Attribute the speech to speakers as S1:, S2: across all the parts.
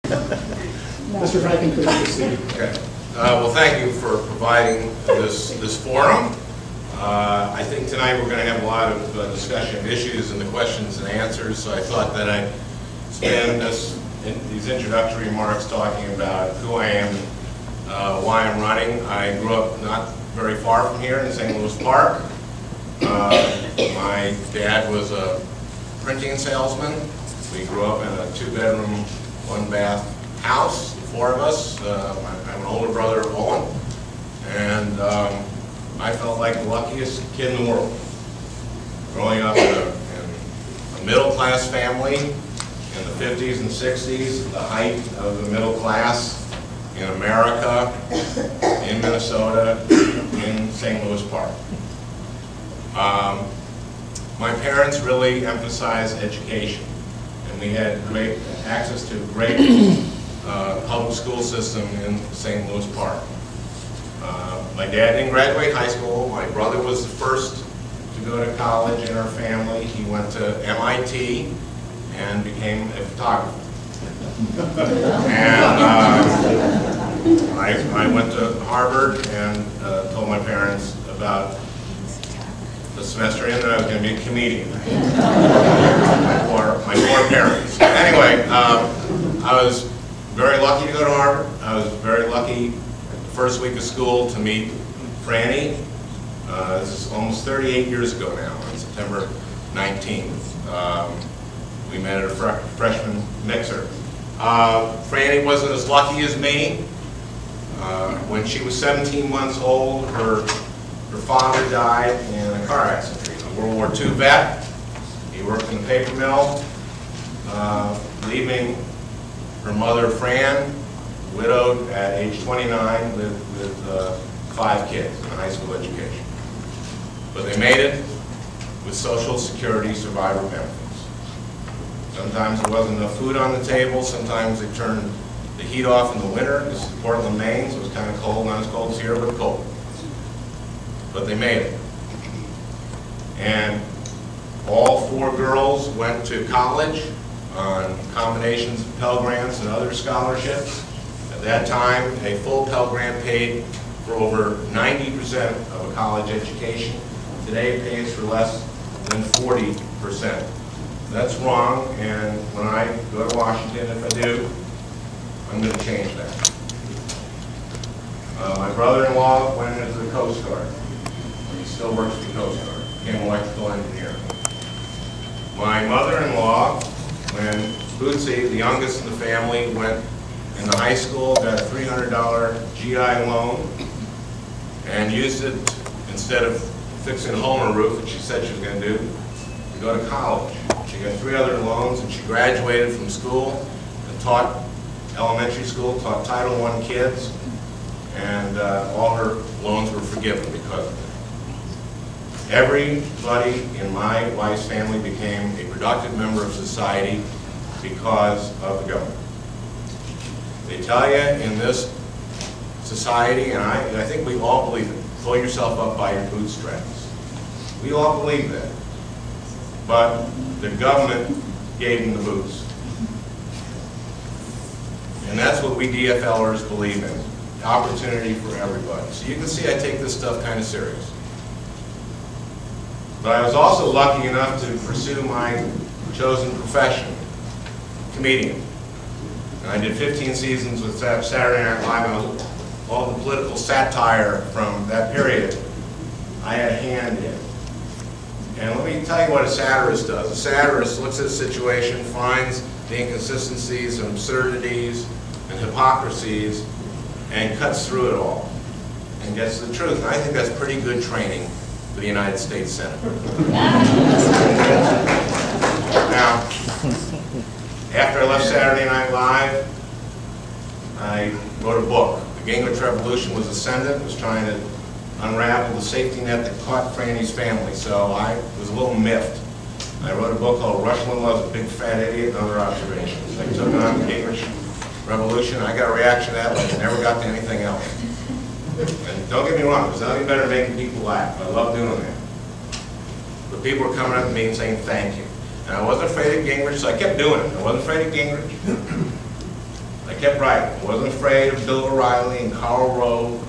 S1: Mr. Franken, please proceed.
S2: Okay. Well, thank you for providing this forum. I think tonight we're going to have a lot of discussion of issues and the questions and answers, so I thought that I'd spend these introductory remarks talking about who I am, why I'm running. I grew up not very far from here in St. Louis Park. My dad was a printing salesman. We grew up in a 2-bedroom, 1-bath house, the 4 of us. I'm an older brother of Owen, and I felt like the luckiest kid in the world. Growing up in a middle-class family in the 50s and 60s, the height of the middle class in America, in Minnesota, in St. Louis Park. My parents really emphasized education, and we had great access to a great public school system in St. Louis Park. My dad didn't graduate high school. My brother was the first to go to college in our family. He went to MIT and became a photographer. And I went to Harvard and told my parents about the semester in that I was going to be a comedian. my poor parents. Anyway, I was very lucky to go to Harvard. I was very lucky the first week of school to meet Franny. This is almost 38 years ago now, on September 19th. We met at a freshman mixer. Franny wasn't as lucky as me. When she was 17 months old, her father died in a car accident. He was a World War II vet. He worked in the paper mill, leaving her mother, Fran, widowed at age 29 with 5 kids and a high school education. But they made it with Social Security survivor benefits. Sometimes there wasn't enough food on the table. Sometimes they turned the heat off in the winter. This is Portland, Maine, so it was kind of cold, not as cold as here, but cold. But they made it. And all 4 girls went to college on combinations of Pell Grants and other scholarships. At that time, a full Pell Grant paid for over 90% of a college education. Today it pays for less than 40%. That's wrong, and when I go to Washington, if I do, I'm going to change that. My brother-in-law went into the Coast Guard. He still works for the Coast Guard. Became an electrical engineer. My mother-in-law, when Bootsy, the youngest in the family, went into high school, got a $300 GI loan, and used it instead of fixing a home or roof, which she said she was going to do, to go to college. She got 3 other loans, and she graduated from school and taught elementary school, taught Title I kids, and all her loans were forgiven because of it. Everybody in my wife's family became a productive member of society because of the government. They tell you in this society, and I think we all believe it, pull yourself up by your bootstraps. We all believe that. But the government gave them the boots. And that's what we DFLers believe in. Opportunity for everybody. So you can see I take this stuff kind of serious. But I was also lucky enough to pursue my chosen profession, comedian. And I did 15 seasons with Saturday Night Live, and all the political satire from that period I had a hand in. And let me tell you what a satirist does. A satirist looks at a situation, finds the inconsistencies and absurdities and hypocrisies, and cuts through it all and gets to the truth. And I think that's pretty good training for the United States Senate. Now, after I left Saturday Night Live, I wrote a book. The Gingrich Revolution was ascendant, was trying to unravel the safety net that caught Franny's family, so I was a little miffed. I wrote a book called Rushland Loves a Big Fat Idiot and Other Observations. I took on the Gingrich Revolution. I got a reaction to that like I never got to anything else. And don't get me wrong, there's nothing better than making people laugh. I love doing that. But people were coming up to me and saying thank you. And I wasn't afraid of Gingrich, so I kept doing it. I wasn't afraid of Gingrich. get right. I wasn't afraid of Bill O'Reilly and Karl Rove.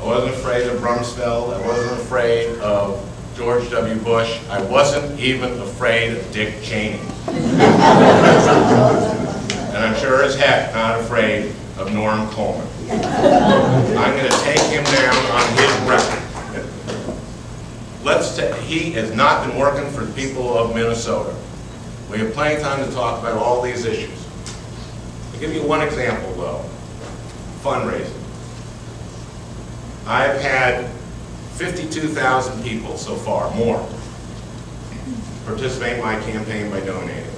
S2: I wasn't afraid of Rumsfeld. I wasn't afraid of George W. Bush. I wasn't even afraid of Dick Cheney. And I'm sure as heck not afraid of Norm Coleman. I'm going to take him down on his record. He has not been working for the people of Minnesota. We have plenty of time to talk about all these issues. I'll give you one example, though. Fundraising. I've had 52,000 people so far, more, participate in my campaign by donating.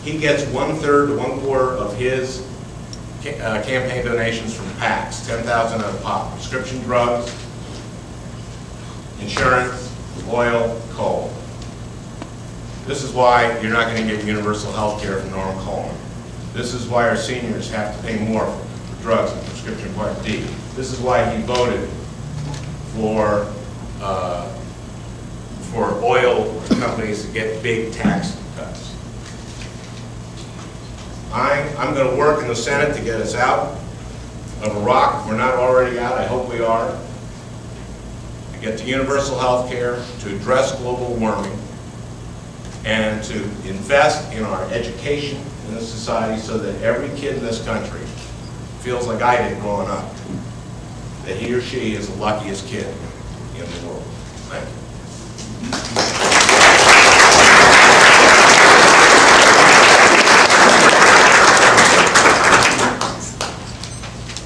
S2: He gets 1/3 to 1/4 of his campaign donations from PACs, 10,000 out of pop, prescription drugs, insurance, oil, coal. This is why you're not going to get universal health care from Norm Coleman. This is why our seniors have to pay more for drugs and prescription Part D. This is why he voted for oil companies to get big tax cuts. I'm going to work in the Senate to get us out of Iraq. If we're not already out, I hope we are. To get to universal health care, to address global warming, and to invest in our education in this society so that every kid in this country feels like I did growing up, that he or she is the luckiest kid in the world. Thank you.